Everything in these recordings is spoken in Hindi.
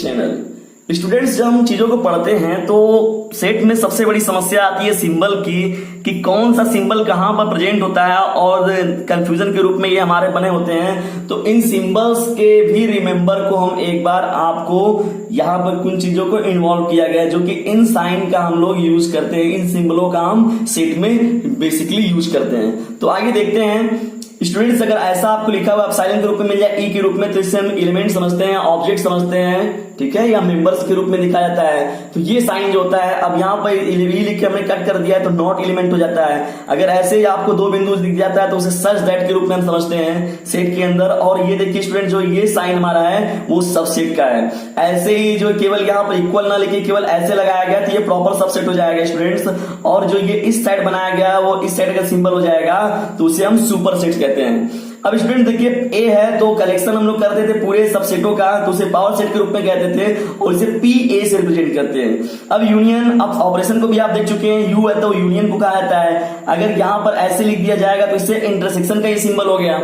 चैनल। स्टूडेंट्स, जब हम चीजों को पढ़ते हैं तो सेट में सबसे बड़ी समस्या आती है सिंबल की, कि कौन सा सिंबल कहां पर प्रेजेंट होता है, और कंफ्यूजन के रूप में ये हमारे बने होते हैं। तो इन सिंबल्स के भी रिमेंबर को हम एक बार आपको यहां पर कुछ चीजों को इन्वॉल्व किया गया है, जो कि इन साइन का हम लोग यूज करते हैं, इन सिंबलों का हम सेट में बेसिकली यूज करते हैं। तो आगे देखते हैं स्टूडेंट्स, अगर ऐसा आपको लिखा हुआ एप्सिलॉन के रूप में मिल जाए ई के रूप में, तो इससे हम एलिमेंट समझते हैं, ऑब्जेक्ट समझते हैं, ठीक है, या मेंबर्स के रूप में लिखा जाता है। तो ये साइन जो होता है, अब यहाँ पर ई लिख के हमने कट कर दिया है तो नॉट एलिमेंट हो जाता है। अगर ऐसे ही आपको दो बिंदु दिख जाता है तो उसे सच दैट के रूप में हम समझते हैं सेट के अंदर। और ये देखिए स्टूडेंट, जो ये साइन हमारा है वो सबसेट का है। ऐसे ही जो केवल यहाँ पर इक्वल ना लिखे केवल ऐसे लगाया गया तो ये प्रॉपर सबसेट हो जाएगा स्टूडेंट्स। और जो ये इस साइड बनाया गया वो इस साइड का सिंबल हो जाएगा, तो उसे हम सुपर सेट कहते हैं। अब स्टूडेंट देखिए, ए है तो कलेक्शन हम लोग करते थे पूरे सबसेटों का, तो उसे पावर सेट के रूप में कहते थे, और इसे पी ए से रिप्रेजेंट करते हैं। अब यूनियन, अब ऑपरेशन को भी आप देख चुके हैं, यू है तो यूनियन को कहा जाता है। अगर यहां पर ऐसे लिख दिया जाएगा तो इससे इंटरसेक्शन का ही सिंबल हो गया।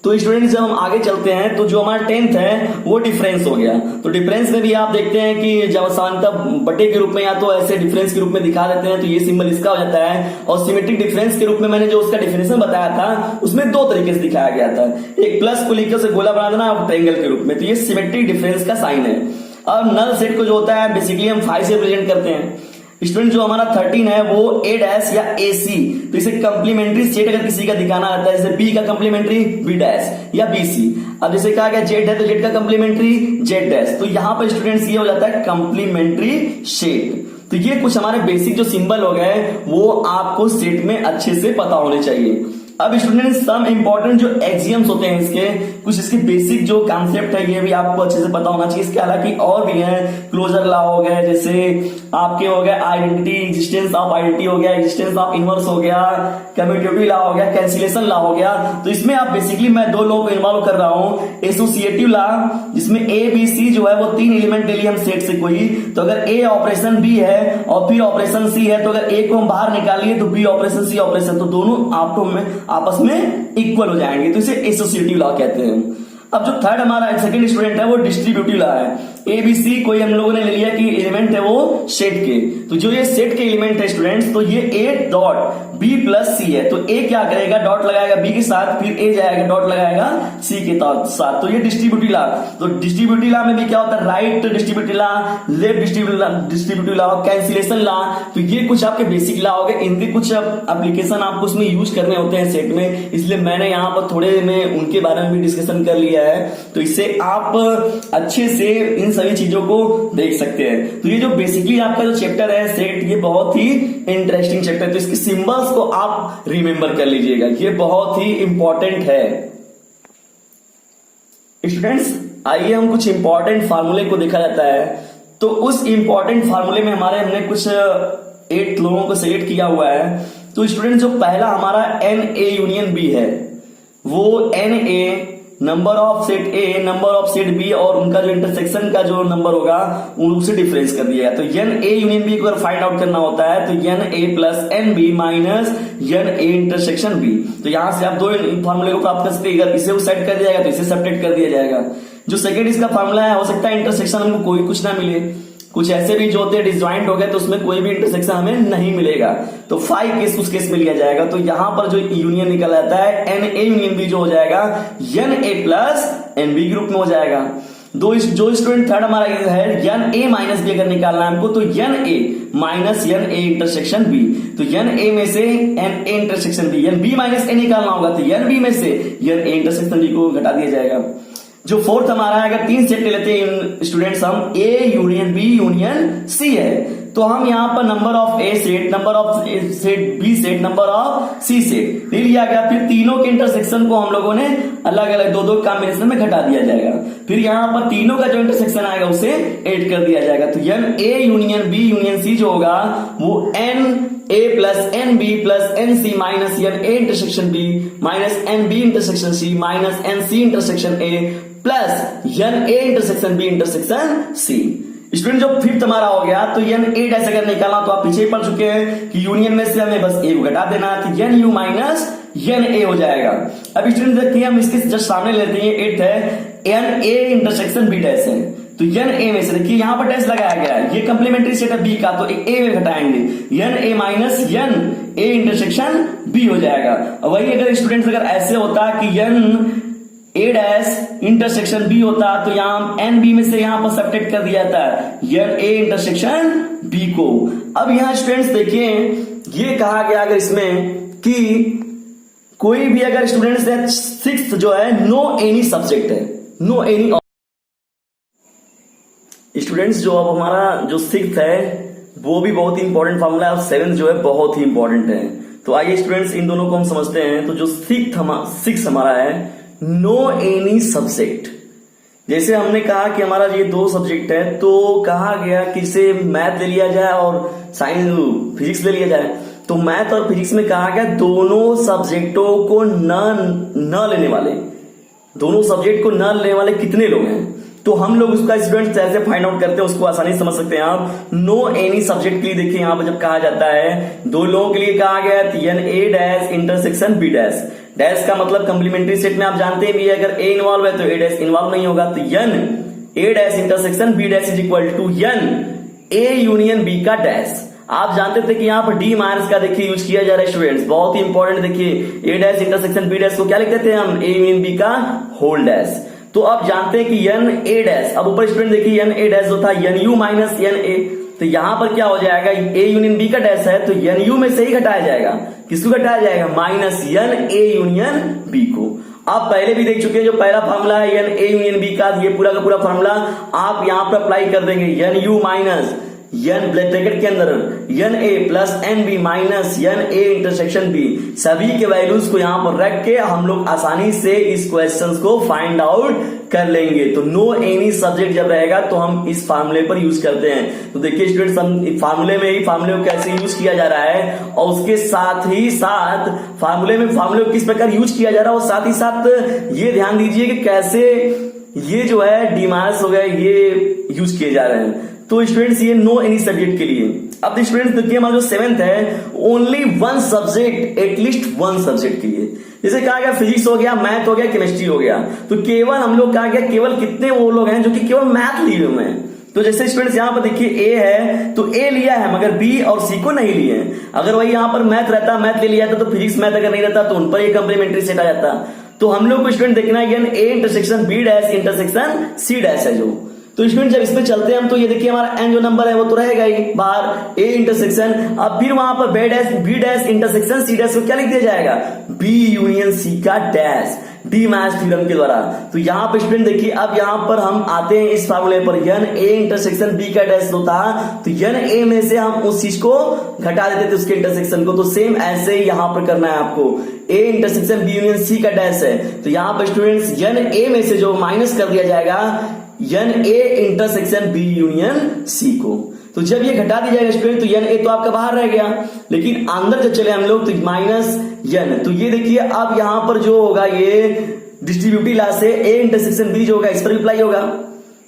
तो स्टूडेंट्स, जब हम आगे चलते हैं तो जो हमारा 10th है वो डिफरेंस हो गया। तो डिफरेंस में भी आप देखते हैं कि जब सामान्यतः बटे के रूप में या तो ऐसे डिफरेंस के रूप में दिखा देते हैं, तो ये सिंबल इसका हो जाता है। और सिमेट्रिक डिफरेंस के रूप में मैंने जो उसका डिफिनेशन बताया था उसमें दो तरीके से दिखाया गया था, एक प्लस को लिखकर उसे गोला बना देना ट्रायंगल के रूप में, तो ये सिमेट्रिक डिफरेंस का साइन है। और नल सेट को जो होता है बेसिकली हम 5 से प्रेजेंट करते हैं। स्टूडेंट, जो हमारा 13 है वो ए डैश या ए सी, तो इसे कंप्लीमेंट्री सेट अगर किसी का दिखाना आता है, जैसे बी का कंप्लीमेंट्री बी डैश या बी सी। अब जैसे कहा गया जेड है तो जेड का कंप्लीमेंट्री जेड डैश, तो यहां पर स्टूडेंट्स ये हो जाता है कंप्लीमेंट्री सेट। तो ये कुछ हमारे बेसिक जो सिंबल हो गए वो आपको सेट में अच्छे से पता होने चाहिए। अब स्टूडेंट, सम इंपॉर्टेंट जो एक्सियम्स होते हैं इसके, कुछ इसके बेसिक जो कॉन्सेप्ट है ये भी आपको अच्छे से पता होना चाहिए। इसके हालांकि और भी है, क्लोजर लॉ हो गया, जैसे आपके हो गया आइडेंटिटी, एग्जिस्टेंस ऑफ आइडेंटिटी हो गया, एग्जिस्टेंस ऑफ इनवर्स हो गया, कम्यूटेटिव लॉ हो गया, कैंसिलेशन लॉ हो गया। तो इसमें आप बेसिकली मैं दो लॉ को इन्वॉल्व कर रहा हूं, एसोसिएटिव लॉ जिसमें ए बी सी जो है वो 3 एलिमेंट ले लिए हम सेट से कोई, तो अगर ए ऑपरेशन बी है और फिर ऑपरेशन सी है, तो अगर ए को हम बाहर निकालिए तो बी ऑपरेशन सी ऑपरेशन, तो दोनों आपस में इक्वल हो जाएंगे, तो इसे एसोसिएटिव लॉ कहते हैं। अब जो थर्ड हमारा सेकंड स्टूडेंट है वो डिस्ट्रीब्यूटिव लॉ है। ए बी सी कोई हम लोगों ने ले लिया कि एलिमेंट है वो सेट के, तो जो ये सेट के एलिमेंट है स्टूडेंट्स, तो ये ए डॉट बी प्लस सी है, तो ए क्या करेगा, डॉट लगाएगा बी के साथ, फिर ए जाएगा डॉट लगाएगा सी के साथ, तो ये डिस्ट्रीब्यूटिव लॉ। तो डिस्ट्रीब्यूटिव लॉ में भी क्या होता है, right distributive law, left distributive law, cancellation law, तो ये कुछ आपके बेसिक लॉ हो गए। इनके कुछ एप्लीकेशन आपको उसमें यूज करने होते हैं सेट में, इसलिए मैंने यहाँ पर थोड़े में उनके बारे में भी डिस्कशन कर लिया है, तो इससे आप अच्छे से इन सभी चीजों को देख सकते हैं। तो ये जो बेसिकली आपका जो चैप्टर है सेट, ये बहुत ही इंटरेस्टिंग चैप्टर है, तो इसके सिंबल्स को आप रिमेंबर कर लीजिएगा, ये बहुत ही इंपॉर्टेंट है। स्टूडेंट्स, आइए हम कुछ इंपॉर्टेंट फार्मूले को देखा जाता है। तो उस इंपॉर्टेंट फार्मूले में हमने कुछ 8 लोगों को सेलेक्ट किया हुआ है। तो स्टूडेंट, जो पहला हमारा एन ए यूनियन बी है, वो n A number of set A, number of set B, और उनका जो इंटरसेक्शन का जो नंबर होगा उनसे डिफरेंस कर दिया है। तो एन ए यूनियन बी को अगर फाइंड आउट करना होता है तो n A plus n B minus n A intersection B, तो यहां से आप दो फॉर्मूले को प्राप्त कर सकते हैं। अगर इसे सेट कर दिया जाएगा तो इसे सब्ट्रैक्ट कर दिया जाएगा। जो सेकंड इसका फॉर्मूला है, हो सकता है इंटरसेक्शन हमको कोई कुछ ना मिले, कुछ ऐसे भी जो होते हैं डिसजॉइंट हो गए तो उसमें कोई भी इंटरसेक्शन हमें नहीं मिलेगा, तो 5 केस उस केस में लिया जाएगा। तो यहां पर जो यूनियन निकल आता है एन ए यूनियन बी जो हो जाएगा n A plus n B group में हो जाएगा। जो स्टूडेंट थर्ड हमारा है एन ए माइनस बी अगर निकालना है हमको, तो n A minus n A intersection B, तो एन ए में से n A intersection B, n B minus A निकालना होगा तो एन बी में से एन ए इंटरसेक्शन बी को घटा दिया जाएगा। जो फोर्थ हमारा है, अगर 3 सेट लेते हैं स्टूडेंट्स हम, A union B union C है, तो हम यहां पर number of A set, number of set B set, number of C set ले लिया गया। फिर तीनों के इंटरसेक्शन को हम लोगों ने अलग अलग दो कॉम्बिनेशन में घटा दिया जाएगा। फिर यहां पर तीनों का जो इंटरसेक्शन आएगा उसे ऐड कर दिया जाएगा। तो n A union B union C जो होगा वो n A plus n B plus n C minus n A intersection B minus n B intersection C minus n C intersection A plus n A intersection B intersection C. Student, जो फिफ्थ हमारा हो गया, तो एन ए डैश अगर निकालना तो आप पीछे ही पढ़ चुके हैं कि यूनियन में से हमें बस ए को घटा देना, तो n U minus n A हो जाएगा। अब स्टूडेंट देखिए, हम इसके जस्ट सामने लेते हैं 8 है n A intersection B dash है, तो यन ए में से देखिए यहां पर डैश लगाया गया है, ये कंप्लीमेंट्री सेट है बी का, तो ए में घटाएंगे n A minus n A intersection B हो जाएगा। वही अगर स्टूडेंट्स अगर ऐसे होता कि n A dash intersection B होता तो यहां एन बी में से यहां पर सब्ट्रैक्ट कर दिया था यन ए इंटरसेक्शन बी को। अब यहां स्टूडेंट्स देखिए ये कहा गया अगर इसमें कि कोई भी अगर स्टूडेंट्स है सिक्स्थ जो है नो एनी सब्जेक्ट है, नो एनी स्टूडेंट्स जो अब हमारा जो सिक्स्थ है वो भी बहुत ही इंपॉर्टेंट फॉर्मूला है और सेवेंथ जो है बहुत ही इंपॉर्टेंट है। तो आइए स्टूडेंट्स इन दोनों को हम समझते हैं। तो जो सिक्स हमारा है नो एनी सब्जेक्ट, जैसे हमने कहा कि हमारा ये दो सब्जेक्ट है तो कहा गया कि इसे मैथ ले लिया जाए और साइंस फिजिक्स ले लिया जाए। तो मैथ और फिजिक्स में कहा गया दोनों सब्जेक्टों को न लेने वाले, दोनों सब्जेक्ट को न लेने वाले कितने लोग हैं। तो हम लोग उसका स्टूडेंट कैसे फाइंड आउट करते हैं उसको आसानी से समझ सकते हैं आप। नो एनी सब्जेक्ट के लिए देखिए यहां पर जब कहा जाता है दो लोगों के लिए कहा गया n A dash intersection B dash, dash का मतलब कंप्लीमेंट्री सेट में आप जानते हैं भी अगर ए इन्वॉल्व है तो ए डैश इन्वॉल्व नहीं होगा। तो n A dash intersection B dash is equal to n A union B का डैश। आप जानते थे कि यहाँ पर डी माइनस का देखिए यूज किया जा रहा है स्टूडेंट्स, बहुत ही इंपॉर्टेंट। देखिए ए डैश इंटरसेक्शन बी डैश को क्या लिखते थे हम, ए यूनियन बी का होल डैश। तो अब जानते हैं कि यन ए डैश, अब ऊपर स्टूडेंट देखिए यन ए डैश जो था यन यू माइनस यन ए, तो यहां पर क्या हो जाएगा ए यूनियन बी का डैश है तो यन यू में से ही घटाया जाएगा, किसको घटाया जाएगा, minus n A union B को। आप पहले भी देख चुके हैं जो पहला फॉर्मूला है यन ए यूनियन बी का, ये पूरा का पूरा फॉर्मूला आप यहां पर अप्लाई कर देंगे n U minus n bracket के अंदर n A plus n B minus n A intersection B, सभी के वैल्यूज को यहां पर रख के हम लोग आसानी से इस क्वेश्चंस को फाइंड आउट कर लेंगे। तो नो एनी सब्जेक्ट जब रहेगा तो हम इस फार्मूले पर यूज करते हैं। तो देखिए स्टूडेंट्स हम फार्मूले में ही फार्मूले को कैसे यूज किया जा रहा है और उसके साथ ही साथ फार्मूले को किस प्रकार यूज किया जा रहा है और साथ ही साथ ये ध्यान दीजिए कि कैसे ये जो है डीमार्स हो गया ये यूज किए जा रहे हैं। तो स्टूडेंट्स ये नो एनी सब्जेक्ट के लिए। अब स्टूडेंट्स देखिए हमारा जो सेवेंथ है only one subject, at least one subject के लिए, जैसे कहा गया फिजिक्स हो गया, मैथ हो गया, केमिस्ट्री हो गया, तो केवल हम लोग कहा गया केवल कितने वो लोग हैं जो कि केवल मैथ लिए हुए हैं। तो जैसे स्टूडेंट्स यहाँ पर देखिए ए है तो ए लिया है मगर बी और सी को नहीं लिए हैं। अगर वही यहाँ पर मैथ रहता, मैथ ले लिया था तो फिजिक्स मैथ अगर नहीं रहता तो उन पर ये कंप्लीमेंट्री सेट आ जाता। तो हम लोग को स्टूडेंट देखना है A intersection B dash intersection C dash है जो। तो स्टूडेंट जब इसमें चलते हैं हम तो ये देखिए हमारा एन जो नंबर है वो तो रहेगा ही बाहर ए इंटरसेक्शन, अब फिर वहां पर B dash intersection C dash को क्या लिख दिया जाएगा, बी यूनियन सी का डैश, डी मैच थ्योरम के द्वारा। तो यहाँ पर स्टूडेंट देखिए अब यहाँ पर हम आते हैं इस फार्मूले पर यन ए इंटरसेक्शन बी का डैश होता तो यन ए में से हम उस चीज को घटा देते थे उसके इंटरसेक्शन को। तो सेम ऐसे ही यहाँ पर करना है आपको, A intersection B union C का डैश है तो यहाँ पर स्टूडेंट्स यन ए में से जो माइनस कर दिया जाएगा n A intersection B union C को। तो जब ये घटा दी जाएगा स्टूडेंट तो यन ए तो आपका बाहर रह गया, लेकिन अंदर जब चले हम लोग तो माइनस यन, तो ये देखिए अब यहां पर जो होगा ये डिस्ट्रीब्यूटिव लॉ से ए इंटरसेक्शन बी जो होगा इस पर अप्लाई होगा।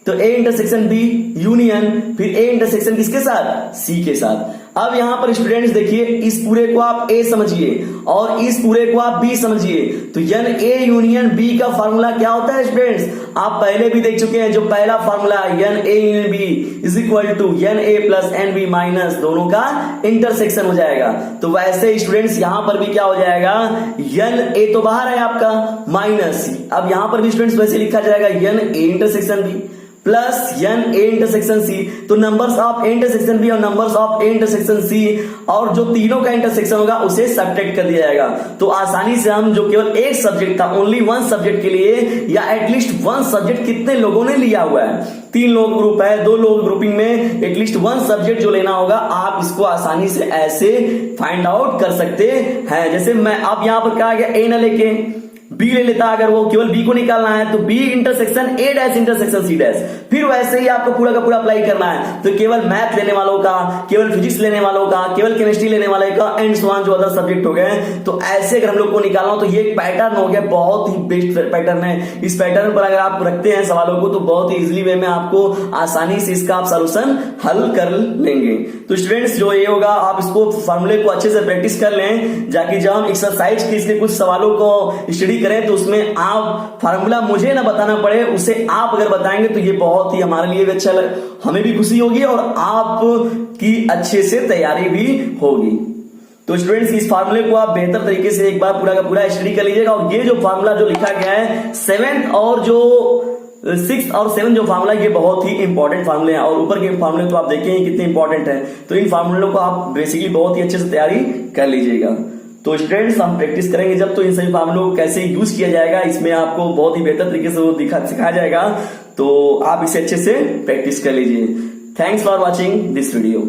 तो ए इंटरसेक्शन बी यूनियन फिर ए इंटरसेक्शन किसके साथ, सी के साथ। अब यहां पर स्टूडेंट्स देखिए इस पूरे को आप ए समझिए और इस पूरे को आप बी समझिए। तो यन ए यूनियन बी का फार्मूला क्या होता है स्टूडेंट्स, आप पहले भी देख चुके हैं जो पहला formula n A union B is equal to n A plus n B minus दोनों का इंटरसेक्शन हो जाएगा। तो वैसे स्टूडेंट्स यहां पर भी क्या हो जाएगा, यन ए तो बाहर है आपका माइनस, अब यहां पर भी स्टूडेंट्स वैसे लिखा जाएगा n A intersection B plus n A intersection C. तो numbers of A intersection B और numbers of A intersection C और जो तीनों का इंटरसेक्शन होगा उसे सब्ट्रैक्ट कर दिया जाएगा। तो आसानी से हम जो केवल एक सब्जेक्ट था ओनली वन सब्जेक्ट के लिए या एटलीस्ट वन सब्जेक्ट कितने लोगों ने लिया हुआ है, 3 लोग ग्रुप है, 2 लोग ग्रुपिंग में एटलीस्ट वन सब्जेक्ट जो लेना होगा आप इसको आसानी से ऐसे फाइंड आउट कर सकते हैं। जैसे मैं अब यहां पर कहा गया ए न लेके बी ले लेता, अगर वो केवल बी को निकालना है तो B intersection A dash intersection C dash, फिर वैसे ही आपको पूरा का पूरा अप्लाई करना है। तो केवल मैथ लेने वालों का, केवल फिजिक्स लेने वालों का, केवल केमिस्ट्री लेने वाले का एंड सो ऑन जो अदर सब्जेक्ट हो गए। तो ऐसे अगर हम लोग को निकालना हो तो ये एक पैटर्न हो गया, बहुत ही बेस्ट पैटर्न है। इस पैटर्न पर अगर आप रखते हैं सवालों को तो बहुत ही इजिली वे में आपको आसानी से इसका आप सोल्यूशन हल कर लेंगे। तो स्टूडेंट्स जो ये होगा आप इसको फॉर्मूले को अच्छे से प्रैक्टिस कर लें, जाकि जब हम एक्सरसाइज के इसके कुछ सवालों को स्टडी करें तो उसमें आप फार्मूला मुझे ना बताना पड़े, उसे आप अगर बताएंगे तो ये बहुत ही हमारे लिए भी अच्छा हमें भी खुशी होगी और आप की अच्छे से तैयारी भी होगी। तो स्टूडेंट्स इस फार्मूले को आप बेहतर तरीके से एक बार पूरा का पूरा स्टडी कर लीजिएगा। और ये जो फार्मूला जो लिखा गया है 7th और जो 6th और 7th जो फार्मूला ये बहुत ही इंपॉर्टेंट फार्मूले हैं और ऊपर के फार्मूले तो आप देखें कितने इंपॉर्टेंट है। तो इन फार्मूलों को आप बेसिकली बहुत ही अच्छे से तैयारी कर लीजिएगा। तो स्टूडेंट्स हम प्रैक्टिस करेंगे जब, तो इन सभी फार्मूलों को कैसे यूज किया जाएगा इसमें आपको बहुत ही बेहतर तरीके से वो सिखाया जाएगा। तो आप इसे अच्छे से प्रैक्टिस कर लीजिए। Thanks for watching this video.